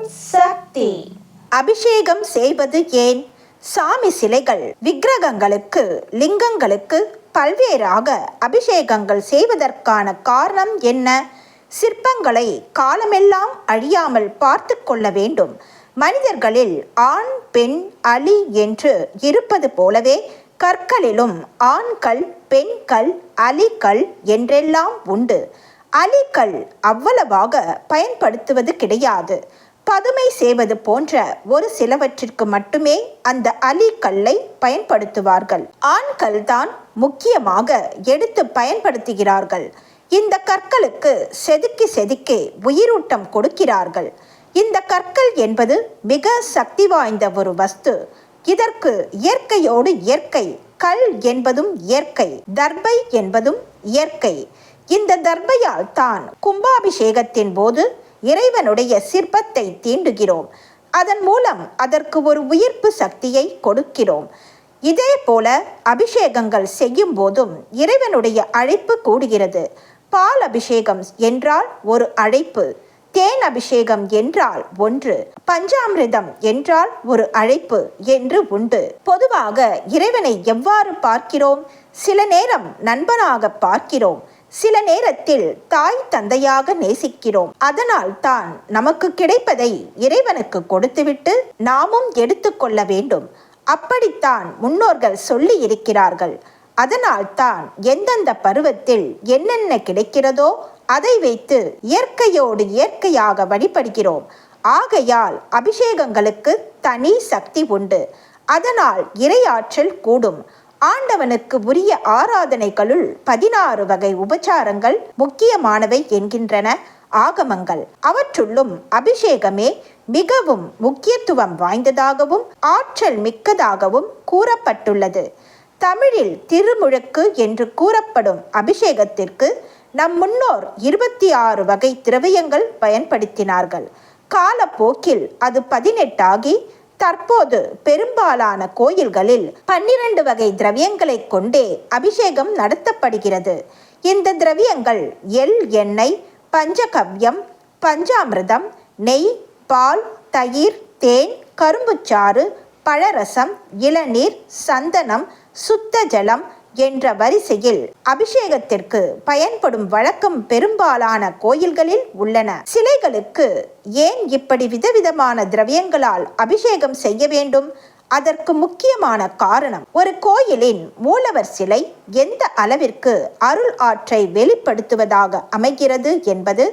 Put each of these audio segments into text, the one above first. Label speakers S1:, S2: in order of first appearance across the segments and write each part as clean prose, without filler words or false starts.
S1: ஓம் சக்தி. அபிஷேகம் செய்வது ஏன்? சாமி சிலைகள், விக்கிரகங்களுக்கு, லிங்கங்களுக்கு பல்வேறாக அபிஷேகங்கள் செய்வதற்கான காரணம் என்ன? சிற்பங்களை காலமெல்லாம் அழியாமல் பார்த்து கொள்ள வேண்டும். மனிதர்களில் ஆண், பெண், அலி என்று இருப்பது போலவே கற்களிலும் ஆண்கள், பெண்கள், அலிகள் என்றெல்லாம் உண்டு. அலிகள் அவ்வளவாக பயன்படுத்துவது கிடையாது. பதுமை செய்வது போன்ற ஒரு சிலவற்றிற்கு மட்டுமே அந்த அலிக்கல்லை பயன்படுத்துவார்கள். ஆண்கள் தான் முக்கியமாக எடுத்து பயன்படுத்துகிறார்கள். இந்த கற்களுக்கு செதுக்கி செதுக்கி உயிரூட்டம் கொடுக்கிறார்கள். இந்த கற்கள் என்பது மிக சக்தி வாய்ந்த ஒரு வஸ்து. இதற்கு இயற்கையோடு இயற்கை, கல் என்பதும் இயற்கை, தர்பை என்பதும் இயற்கை. இந்த தர்பையால் தான் கும்பாபிஷேகத்தின் போது இறைவனுடைய சிற்பத்தை தீண்டுகிறோம். அதன் மூலம் அதற்கு ஒரு உயிர்ப்பு சக்தியை கொடுக்கிறோம். இதே போல அபிஷேகங்கள் செய்யும் போதும் இறைவனுடைய அழைப்பு கூடுகிறது. பால் அபிஷேகம் என்றால் ஒரு அழைப்பு, தேன் அபிஷேகம் என்றால் ஒன்று, பஞ்சாமிர்தம் என்றால் ஒரு அழைப்பு என்று உண்டு. பொதுவாக இறைவனை எவ்வாறு பார்க்கிறோம்? சில நேரம் நண்பனாக பார்க்கிறோம், சில நேரத்தில் தாய் தந்தையாக நேசிக்கிறோம். அதனால் தான் நமக்கு கிடைப்பதை இறைவனுக்கு கொடுத்துவிட்டு நாமும் எடுத்துக்கொள்ள வேண்டும். அப்படித்தான் முன்னோர்கள் சொல்லி இருக்கிறார்கள். அதனால் தான் எந்தெந்த பருவத்தில் என்னென்ன கிடைக்கிறதோ அதை வைத்து இயற்கையோடு இயற்கையாக வழிபடுகிறோம். ஆகையால் அபிஷேகங்களுக்கு தனி சக்தி உண்டு. அதனால் இறையாற்றல் கூடும். ஆண்டவனுக்கு உரிய ஆராதனைகளுள் 16 வகை உபச்சாரங்கள் முக்கியமானவை என்கின்றன ஆகமங்கள். அவற்றுள்ளும் அபிஷேகமே மிகவும் முக்கியத்துவம் வாய்ந்ததாகவும் ஆற்றல் மிக்கதாகவும் கூறப்பட்டுள்ளது. தமிழில் திருமுழுக்கு என்று கூறப்படும் அபிஷேகத்திற்கு நம் முன்னோர் 26 வகை திரவியங்கள் பயன்படுத்தினார்கள். காலப்போக்கில் அது 18 ஆகி தற்போது பெரும்பாலான கோயில்களில் 12 வகை திரவியங்களை கொண்டே அபிஷேகம் நடத்தப்படுகிறது. இந்த திரவியங்கள் எண்ணெய், பஞ்சகவ்யம், பஞ்சாமிர்தம், நெய், பால், தயிர், தேன், கரும்புச்சாறு, பழரசம், இளநீர், சந்தனம், சுத்த ஜலம் என்ற வரிசையில் அபிஷேகத்திற்கு பயன்படும் வழக்கம் பெரும்பாலான கோயில்களில் உள்ளன. சிலைகளுக்கு ஏன் இப்படி விதவிதமான திரவியங்களால் அபிஷேகம் செய்ய வேண்டும்? அதற்கு முக்கியமான காரணம், ஒரு கோயிலின் மூலவர் சிலை எந்த அளவிற்கு அருள் ஆற்றை வெளிப்படுத்துவதாக அமைகிறது என்பது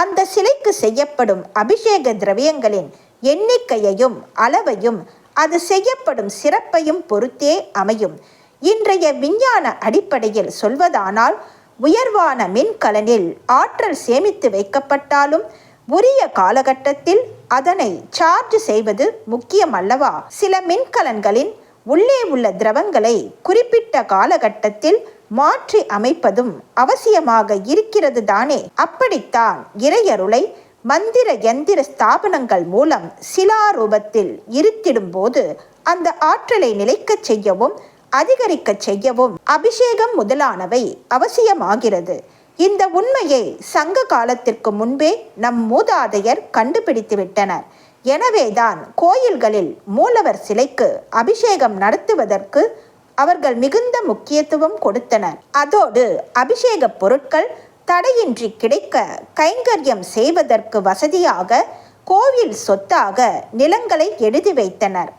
S1: அந்த சிலைக்கு செய்யப்படும் அபிஷேக திரவியங்களின் எண்ணிக்கையையும் அளவையும் அது செய்யப்படும் சிறப்பையும் பொறுத்தே அமையும். இன்றைய விஞ்ஞான அடிப்படையில் சொல்வதானால், உயர்வான மின்கலனில் ஆற்றல் சேமித்து வைக்கப்பட்டாலும் உரிய காலகட்டத்தில் அதனை சார்ஜ் செய்வது முக்கியம் அல்லவா? சில மின்கலன்களின் உள்ளே உள்ள திரவங்களை குறிப்பிட்ட காலகட்டத்தில் மாற்றி அமைப்பதும் அவசியமாக இருக்கிறது தானே? அப்படித்தான் இறையருளை மந்திர யந்திர ஸ்தாபனங்கள் மூலம் சிலாரூபத்தில் இருத்திடும் போது அந்த ஆற்றலை நிலைக்கச் செய்யவும் அதிகரிக்க செய்யவும் அபிஷேகம் முதலானவை அவசியமாகிறது. இந்த உண்மையை சங்க காலத்திற்கு முன்பே நம் மூதாதையர் கண்டுபிடித்து விட்டனர். எனவேதான் கோயில்களில் மூலவர் சிலைக்கு அபிஷேகம் நடத்துவதற்கு அவர்கள் மிகுந்த முக்கியத்துவம் கொடுத்தனர். அதோடு அபிஷேக பொருட்கள் தடையின்றி கிடைக்க கைங்கரியம் செய்வதற்கு வசதியாக கோவில் சொத்தாக நிலங்களை எழுதி வைத்தனர்.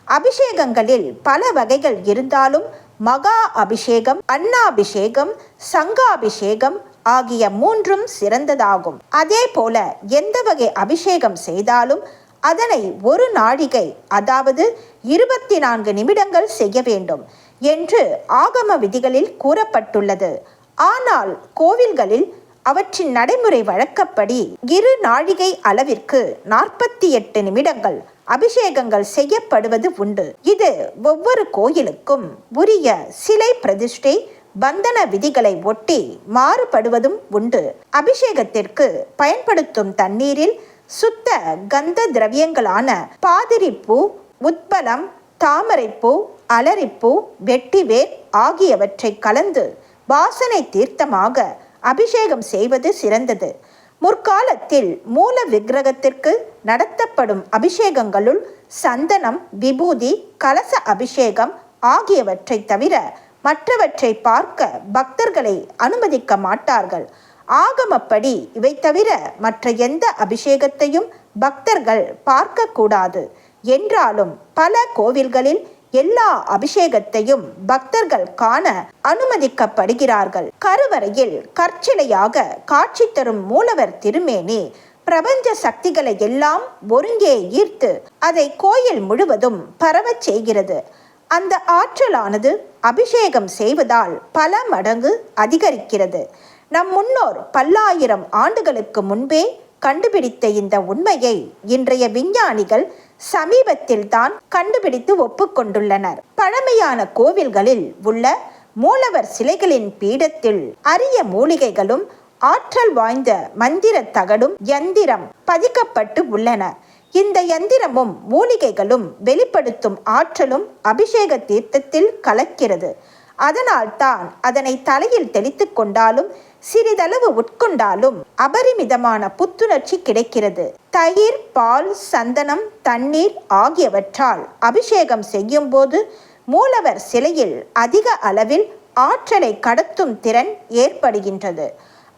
S1: அபிஷேகங்களில் பல வகைகள் இருந்தாலும் மகா அபிஷேகம், அன்னாபிஷேகம், சங்காபிஷேகம் ஆகிய 3ம் சிறந்ததாகும். அதே போல எந்த வகை அபிஷேகம் செய்தாலும் அதனை ஒரு நாழிகை, அதாவது 24 நிமிடங்கள் செய்ய வேண்டும் என்று ஆகம விதிகளில் கூறப்பட்டுள்ளது. ஆனால் கோவில்களில் அவற்றின் நடைமுறை வழக்கப்படி 2 நாழிகை அளவிற்கு 48 நிமிடங்கள் அபிஷேகங்கள் செய்யப்படுவது உண்டு. இது ஒவ்வொரு கோயிலுக்கும் உரிய சிலை பிரதிஷ்டை, பந்தன விதிகளை ஒட்டி மாறுபடுவதும் உண்டு. அபிஷேகத்திற்கு பயன்படுத்தும் தண்ணீரில் சுத்த கந்த திரவியங்களான பாதிரிப்பூ, உத்பலம், தாமரைப்பூ, அலரிப்பூ, வெட்டிவேர் ஆகியவற்றை கலந்து வாசனை தீர்த்தமாக அபிஷேகம் செய்வது சிறந்தது. முற்காலத்தில் மூல விக்கிரகத்திற்கு நடத்தப்படும் அபிஷேகங்களுள் சந்தனம், விபூதி, கலச அபிஷேகம் ஆகியவற்றை தவிர மற்றவற்றை பார்க்க பக்தர்களை அனுமதிக்க மாட்டார்கள். ஆகமப்படி இவை தவிர மற்ற எந்த அபிஷேகத்தையும் பக்தர்கள் பார்க்கக்கூடாது. என்றாலும் பல கோவில்களில் எல்லா அபிஷேகத்தையும் பக்தர்கள் காண அனுமதிக்கப்படுகிறார்கள். கருவறையில் கற்சிலையாக காட்சி தரும் மூலவர் திருமேனி பிரபஞ்ச சக்திகளை எல்லாம் ஒருங்கே ஈர்த்து அதை கோயில் முழுவதும் பரவச் செய்கிறது. அந்த ஆற்றலானது அபிஷேகம் செய்வதால் பல மடங்கு அதிகரிக்கிறது. நம் முன்னோர் பல்லாயிரம் ஆண்டுகளுக்கு முன்பே கண்டுபிடித்த இந்த உண்மையை இன்றைய விஞ்ஞானிகள் சமீபத்தில் தான் கண்டுபிடித்து ஒப்புக்கொண்டுள்ளனர். பழமையான கோவில்களில் உள்ள மூலவர் சிலைகளின் பீடத்தில் அரிய மூலிகைகளும் ஆற்றல் வாய்ந்த மந்திர தகடும் யந்திரம் பதிக்கப்பட்டு உள்ளன. இந்த யந்திரமும் மூலிகைகளும் வெளிப்படுத்தும் ஆற்றலும் அபிஷேக தீர்த்தத்தில் கலக்கிறது. அதனால் தான் அதனை தலையில் தெளித்து கொண்டாலும் சிறிதளவு உட்கொண்டாலும் அபரிமிதமான புத்துணர்ச்சி கிடைக்கிறது. தயிர், பால், சந்தனம், தண்ணீர் ஆகியவற்றால் அபிஷேகம் செய்யும் போது மூலவர் சிலையில் அதிக அளவில் ஆற்றலை கடத்தும் திறன் ஏற்படுகின்றது.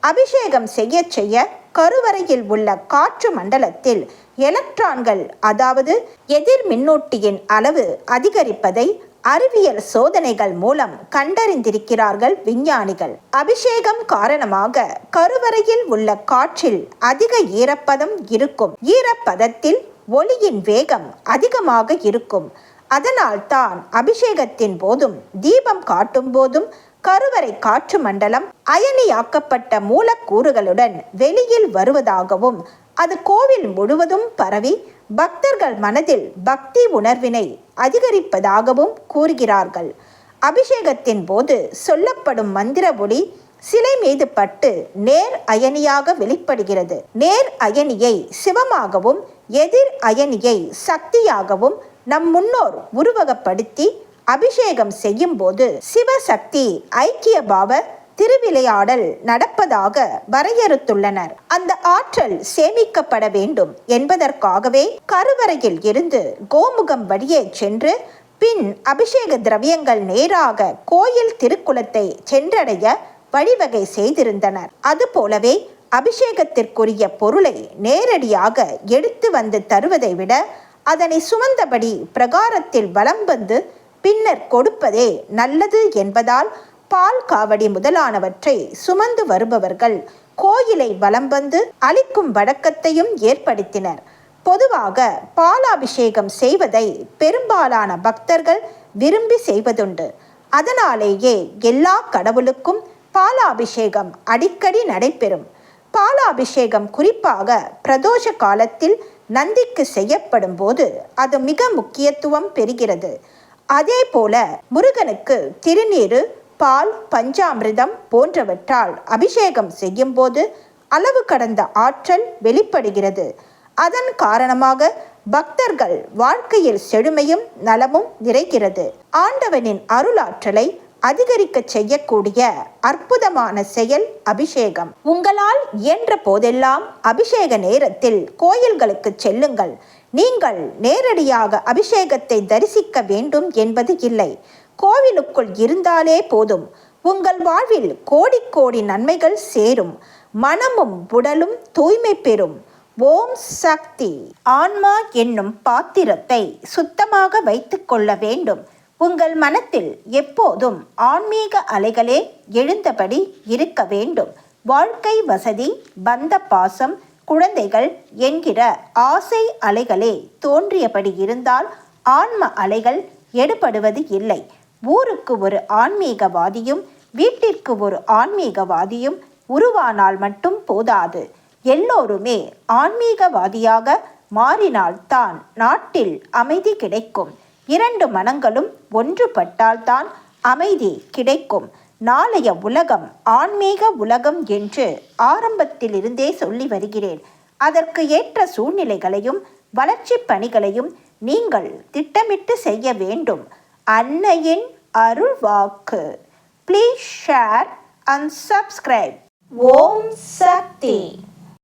S1: அபிஷேகம் செய்ய செய்ய கருவறையில் உள்ள காற்று மண்டலத்தில் எலக்ட்ரான்கள், அதாவது எதிர் மின்னூட்டியின் அளவு அதிகரிப்பதை அறிவியல் சோதனைகள் மூலம் கண்டறிந்திருக்கிறார்கள் விஞ்ஞானிகள். அபிஷேகம் காரணமாக கருவறையில் உள்ள காற்றில் அதிக ஈரப்பதம் இருக்கும். ஈரப்பதத்தில் ஒளியின் வேகம் அதிகமாக இருக்கும். அதனால் தான் அபிஷேகத்தின் போதும் தீபம் காட்டும் போதும் கருவறை காற்று மண்டலம் அயனியாக்கப்பட்ட மூலக்கூறுகளுடன் வெளியில் வருவதாகவும் அது கோவில் முழுவதும் பரவி பக்தர்கள் மனதில் பக்தி உணர்வினை அதிகரிப்பதாகவும் கூறுகிறார்கள். அபிஷேகத்தின் போது சொல்லப்படும் மந்திர ஒளி சிலை மீது பட்டு நேர் அயனியாக வெளிப்படுகிறது. நேர் அயனியை சிவமாகவும் எதிர் அயனியை சக்தியாகவும் நம் முன்னோர் உருவகப்படுத்தி அபிஷேகம் செய்யும் போது சிவசக்தி ஐக்கிய பாவ திருவிளையாடல் நடப்பதாக வரையறுத்துள்ளனர். அந்த ஆற்றல் சேமிக்கப்பட வேண்டும் என்பதற்காகவே கருவறையில் இருந்து கோமுகம் வழியே சென்று பின் அபிஷேக திரவியங்கள் நேராக கோயில் திருக்குளத்தை சென்றடைய வழிவகை செய்திருந்தனர். அதுபோலவே அபிஷேகத்திற்குரிய பொருளை நேரடியாக எடுத்து வந்து தருவதை விட அதனை சுமந்தபடி பிரகாரத்தில் வலம் வந்து பின்னர் கொடுப்பதே நல்லது என்பதால் பால் காவடி முதலானவற்றை சுமந்து வருபவர்கள் கோயிலை வலம் வந்து அளிக்கும் வழக்கத்தையும் ஏற்படுத்தினர். பொதுவாக பாலாபிஷேகம் செய்வதை பெரும்பாலான பக்தர்கள் விரும்பி செய்வதுண்டு. அதனாலேயே எல்லா கடவுளுக்கும் பாலாபிஷேகம் அடிக்கடி நடைபெறும். பாலாபிஷேகம் குறிப்பாக பிரதோஷ காலத்தில் நந்திக்கு செய்யப்படும் போது அது மிக முக்கியத்துவம் பெறுகிறது. அதே போல முருகனுக்கு திருநீரு, பால், பஞ்சாமிர்தம் போன்றவற்றால் அபிஷேகம் செய்யும் போது அளவு கடந்த ஆற்றல் வெளிப்படுகிறது. அதன் காரணமாக பக்தர்கள் வாழ்க்கையில் செழுமையும் நலமும் நிறைகிறது. ஆண்டவனின் அருளாற்றலை அதிகரிக்க செய்யக்கூடிய அற்புதமான செயல் அபிஷேகம். உங்களால் இயன்ற போதெல்லாம் அபிஷேக நேரத்தில் கோயில்களுக்கு செல்லுங்கள். நீங்கள் நேரடியாக அபிஷேகத்தை தரிசிக்க வேண்டும் என்பது இல்லை. கோவிலுக்குள் இருந்தாலே போதும், உங்கள் வாழ்வில் கோடி கோடி நன்மைகள் சேரும். மனமும் உடலும் தூய்மை பெறும். ஓம் சக்தி. ஆன்மா என்னும் பாத்திரத்தை சுத்தமாக வைத்துக் கொள்ள வேண்டும். உங்கள் மனத்தில் எப்போதும் ஆன்மீக அலைகளே எழுந்தபடி இருக்க வேண்டும். வாழ்க்கை வசதி, பந்த பாசம், குழந்தைகள் என்கிற ஆசை அலைகளே தோன்றியபடி இருந்தால் ஆன்ம அலைகள் எடுபடுவது இல்லை. ஊருக்கு ஒரு ஆன்மீகவாதியும் வீட்டிற்கு ஒரு ஆன்மீகவாதியும் உருவானால் மட்டும் போதாது. எல்லோருமே ஆன்மீகவாதியாக மாறினால்தான் நாட்டில் அமைதி கிடைக்கும். இரண்டு மனங்களும் ஒன்றுபட்டால்தான் அமைதி கிடைக்கும். நாளைய உலகம் ஆன்மீக உலகம் என்று ஆரம்பத்திலிருந்தே சொல்லி வருகிறேன். அதற்கு ஏற்ற சூழ்நிலைகளையும் வளர்ச்சி பணிகளையும் நீங்கள் திட்டமிட்டு செய்ய வேண்டும். அன்னையின் அருள் வாக்கு. Please share and subscribe. Om Sakthi.